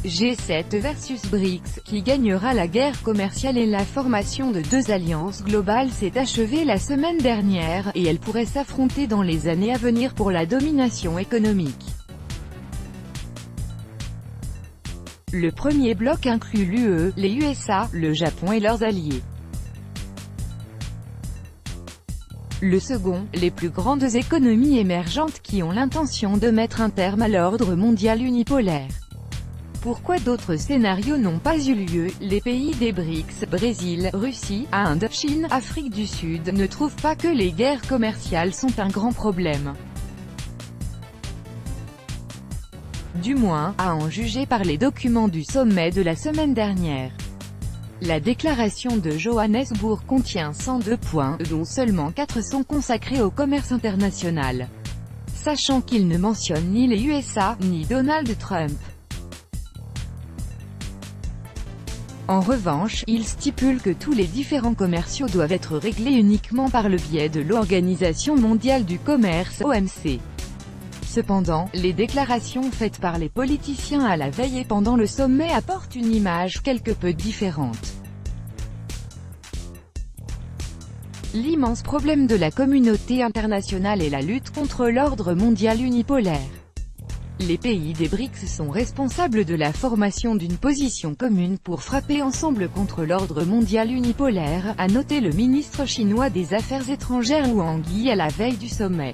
G7 versus BRICS, qui gagnera la guerre commerciale et la formation de deux alliances globales s'est achevée la semaine dernière, et elles pourraient s'affronter dans les années à venir pour la domination économique. Le premier bloc inclut l'UE, les USA, le Japon et leurs alliés. Le second, les plus grandes économies émergentes qui ont l'intention de mettre un terme à l'ordre mondial unipolaire. Pourquoi d'autres scénarios n'ont pas eu lieu? Les pays des BRICS, Brésil, Russie, Inde, Chine, Afrique du Sud, ne trouvent pas que les guerres commerciales sont un grand problème. Du moins, à en juger par les documents du sommet de la semaine dernière. La déclaration de Johannesburg contient 102 points, dont seulement 4 sont consacrés au commerce international. Sachant qu'il ne mentionne ni les USA, ni Donald Trump. En revanche, il stipule que tous les différends commerciaux doivent être réglés uniquement par le biais de l'Organisation mondiale du commerce, OMC. Cependant, les déclarations faites par les politiciens à la veille et pendant le sommet apportent une image quelque peu différente. L'immense problème de la communauté internationale est la lutte contre l'ordre mondial unipolaire. Les pays des BRICS sont responsables de la formation d'une position commune pour frapper ensemble contre l'ordre mondial unipolaire, a noté le ministre chinois des Affaires étrangères Wang Yi à la veille du sommet.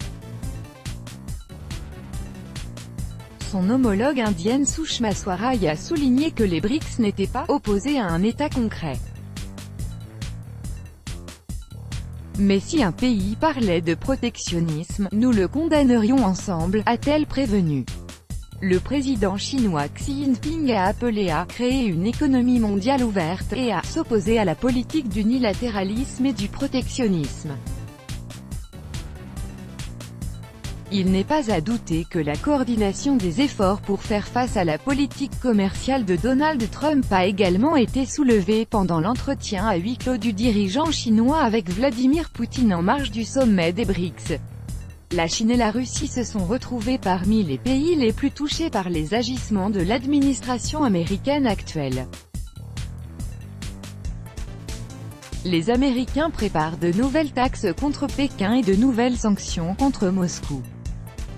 Son homologue indienne Sushma Swaraj a souligné que les BRICS n'étaient pas opposés à un État concret. Mais si un pays parlait de protectionnisme, nous le condamnerions ensemble, a-t-elle prévenu. Le président chinois Xi Jinping a appelé à « créer une économie mondiale ouverte » et à « s'opposer à la politique d'unilatéralisme et du protectionnisme ». Il n'est pas à douter que la coordination des efforts pour faire face à la politique commerciale de Donald Trump a également été soulevée pendant l'entretien à huis clos du dirigeant chinois avec Vladimir Poutine en marge du sommet des BRICS. La Chine et la Russie se sont retrouvés parmi les pays les plus touchés par les agissements de l'administration américaine actuelle. Les Américains préparent de nouvelles taxes contre Pékin et de nouvelles sanctions contre Moscou.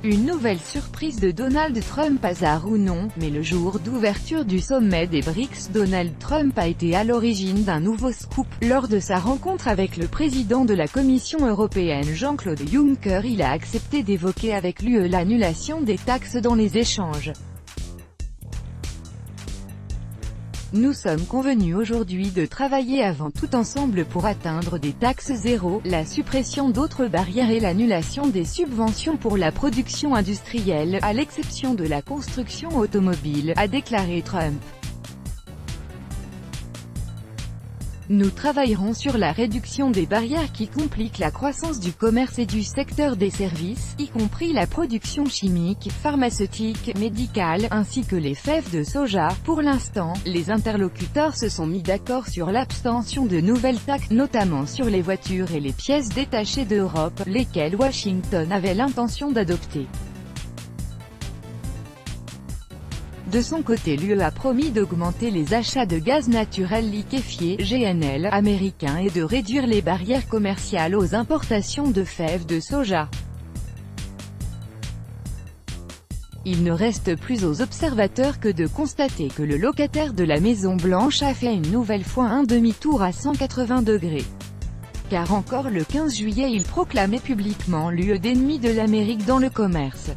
Une nouvelle surprise de Donald Trump, hasard ou non, mais le jour d'ouverture du sommet des BRICS, Donald Trump a été à l'origine d'un nouveau scoop. Lors de sa rencontre avec le président de la Commission européenne Jean-Claude Juncker, il a accepté d'évoquer avec l'UE l'annulation des taxes dans les échanges. Nous sommes convenus aujourd'hui de travailler avant tout ensemble pour atteindre des taxes zéro, la suppression d'autres barrières et l'annulation des subventions pour la production industrielle, à l'exception de la construction automobile, a déclaré Trump. Nous travaillerons sur la réduction des barrières qui compliquent la croissance du commerce et du secteur des services, y compris la production chimique, pharmaceutique, médicale, ainsi que les fèves de soja. Pour l'instant, les interlocuteurs se sont mis d'accord sur l'abstention de nouvelles taxes, notamment sur les voitures et les pièces détachées d'Europe, lesquelles Washington avait l'intention d'adopter. De son côté, l'UE a promis d'augmenter les achats de gaz naturel liquéfié (GNL) américains et de réduire les barrières commerciales aux importations de fèves de soja. Il ne reste plus aux observateurs que de constater que le locataire de la Maison Blanche a fait une nouvelle fois un demi-tour à 180 degrés. Car encore le 15 juillet il proclamait publiquement l'UE d'ennemi de l'Amérique dans le commerce.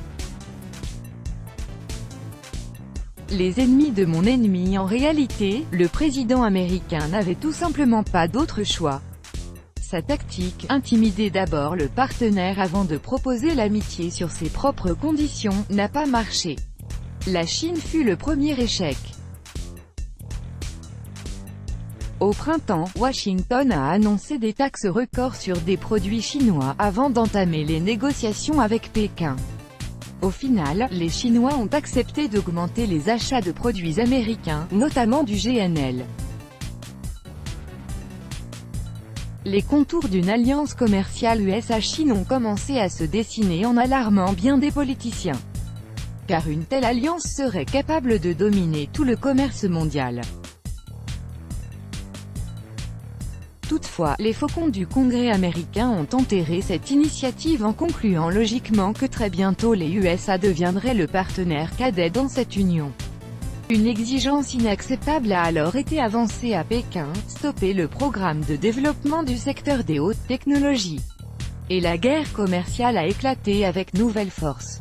Les ennemis de mon ennemi. En réalité, le président américain n'avait tout simplement pas d'autre choix. Sa tactique, intimider d'abord le partenaire avant de proposer l'amitié sur ses propres conditions, n'a pas marché. La Chine fut le premier échec. Au printemps, Washington a annoncé des taxes records sur des produits chinois, avant d'entamer les négociations avec Pékin. Au final, les Chinois ont accepté d'augmenter les achats de produits américains, notamment du GNL. Les contours d'une alliance commerciale USA-Chine ont commencé à se dessiner en alarmant bien des politiciens. car une telle alliance serait capable de dominer tout le commerce mondial. Toutefois, les faucons du Congrès américain ont enterré cette initiative en concluant logiquement que très bientôt les USA deviendraient le partenaire cadet dans cette union. Une exigence inacceptable a alors été avancée à Pékin, stopper le programme de développement du secteur des hautes technologies. Et la guerre commerciale a éclaté avec nouvelle force.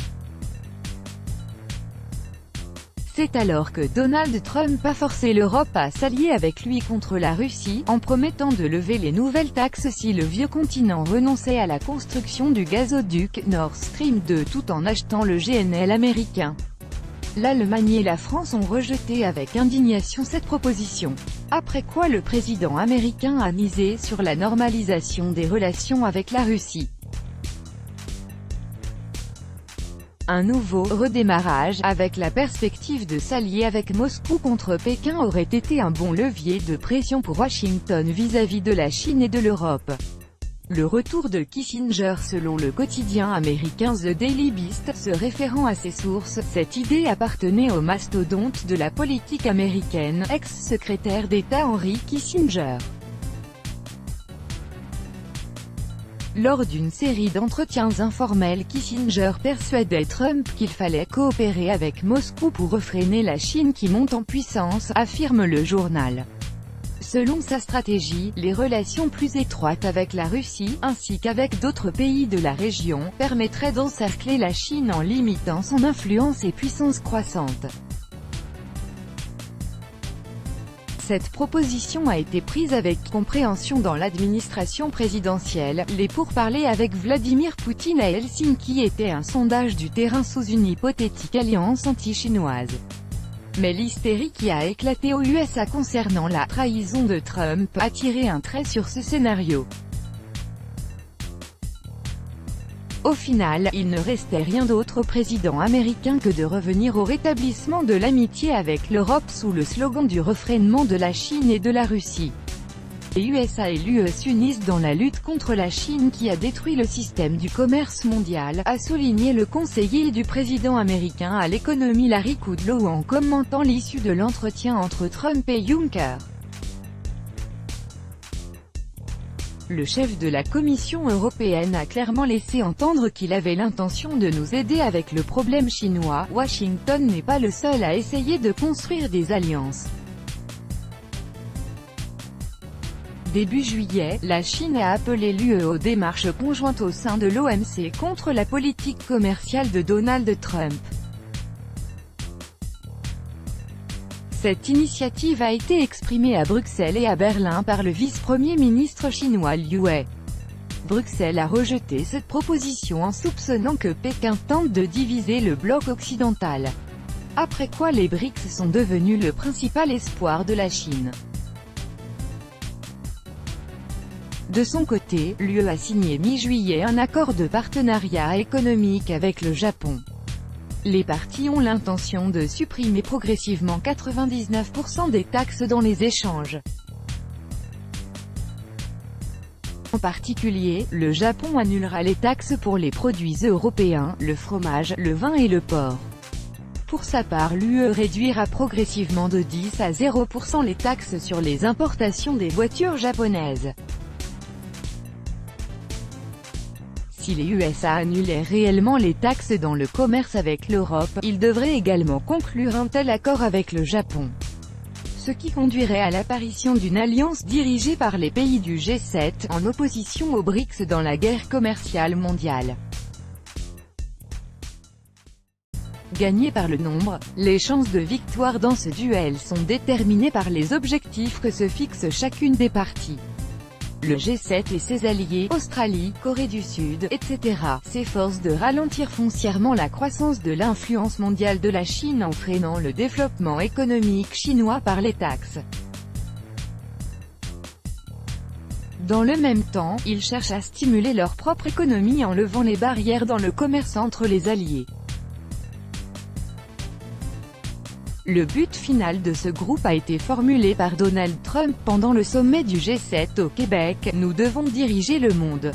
C'est alors que Donald Trump a forcé l'Europe à s'allier avec lui contre la Russie, en promettant de lever les nouvelles taxes si le vieux continent renonçait à la construction du gazoduc Nord Stream 2 tout en achetant le GNL américain. L'Allemagne et la France ont rejeté avec indignation cette proposition. Après quoi le président américain a misé sur la normalisation des relations avec la Russie. Un nouveau redémarrage, avec la perspective de s'allier avec Moscou contre Pékin aurait été un bon levier de pression pour Washington vis-à-vis de la Chine et de l'Europe. Le retour de Kissinger selon le quotidien américain The Daily Beast, se référant à ses sources, cette idée appartenait au mastodonte de la politique américaine, ex-secrétaire d'État Henry Kissinger. Lors d'une série d'entretiens informels, Kissinger persuadait Trump qu'il fallait coopérer avec Moscou pour refréner la Chine qui monte en puissance, affirme le journal. Selon sa stratégie, les relations plus étroites avec la Russie, ainsi qu'avec d'autres pays de la région, permettraient d'encercler la Chine en limitant son influence et puissance croissante. Cette proposition a été prise avec compréhension dans l'administration présidentielle. Les pourparlers avec Vladimir Poutine à Helsinki étaient un sondage du terrain sous une hypothétique alliance anti-chinoise. Mais l'hystérie qui a éclaté aux USA concernant la trahison de Trump a tiré un trait sur ce scénario. Au final, il ne restait rien d'autre au président américain que de revenir au rétablissement de l'amitié avec l'Europe sous le slogan du refrénement de la Chine et de la Russie. Les USA et l'UE s'unissent dans la lutte contre la Chine qui a détruit le système du commerce mondial, a souligné le conseiller du président américain à l'économie Larry Kudlow en commentant l'issue de l'entretien entre Trump et Juncker. Le chef de la Commission européenne a clairement laissé entendre qu'il avait l'intention de nous aider avec le problème chinois. Washington n'est pas le seul à essayer de construire des alliances. Début juillet, la Chine a appelé l'UE aux démarches conjointes au sein de l'OMC contre la politique commerciale de Donald Trump. Cette initiative a été exprimée à Bruxelles et à Berlin par le vice-premier ministre chinois Liu He. Bruxelles a rejeté cette proposition en soupçonnant que Pékin tente de diviser le bloc occidental. Après quoi les BRICS sont devenus le principal espoir de la Chine. De son côté, l'UE a signé mi-juillet un accord de partenariat économique avec le Japon. Les parties ont l'intention de supprimer progressivement 99% des taxes dans les échanges. En particulier, le Japon annulera les taxes pour les produits européens, le fromage, le vin et le porc. Pour sa part, l'UE réduira progressivement de 10 à 0% les taxes sur les importations des voitures japonaises. Si les USA annulaient réellement les taxes dans le commerce avec l'Europe, ils devraient également conclure un tel accord avec le Japon. Ce qui conduirait à l'apparition d'une alliance dirigée par les pays du G7, en opposition aux BRICS dans la guerre commerciale mondiale. Gagnés par le nombre, les chances de victoire dans ce duel sont déterminées par les objectifs que se fixe chacune des parties. Le G7 et ses alliés, Australie, Corée du Sud, etc., s'efforcent de ralentir foncièrement la croissance de l'influence mondiale de la Chine en freinant le développement économique chinois par les taxes. Dans le même temps, ils cherchent à stimuler leur propre économie en levant les barrières dans le commerce entre les alliés. Le but final de ce groupe a été formulé par Donald Trump pendant le sommet du G7 au Québec: « Nous devons diriger le monde.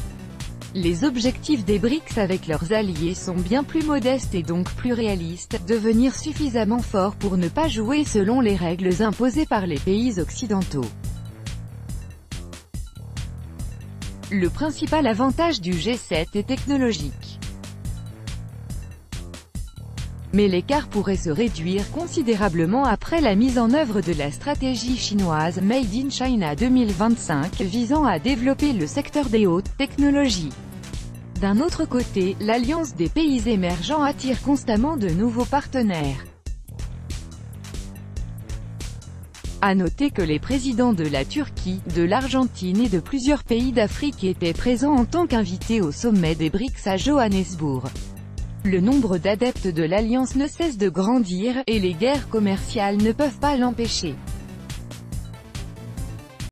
Les objectifs des BRICS avec leurs alliés sont bien plus modestes et donc plus réalistes, devenir suffisamment forts pour ne pas jouer selon les règles imposées par les pays occidentaux. Le principal avantage du G7 est technologique. Mais l'écart pourrait se réduire considérablement après la mise en œuvre de la stratégie chinoise Made in China 2025 visant à développer le secteur des hautes technologies. D'un autre côté, l'Alliance des pays émergents attire constamment de nouveaux partenaires. À noter que les présidents de la Turquie, de l'Argentine et de plusieurs pays d'Afrique étaient présents en tant qu'invités au sommet des BRICS à Johannesburg. Le nombre d'adeptes de l'Alliance ne cesse de grandir, et les guerres commerciales ne peuvent pas l'empêcher.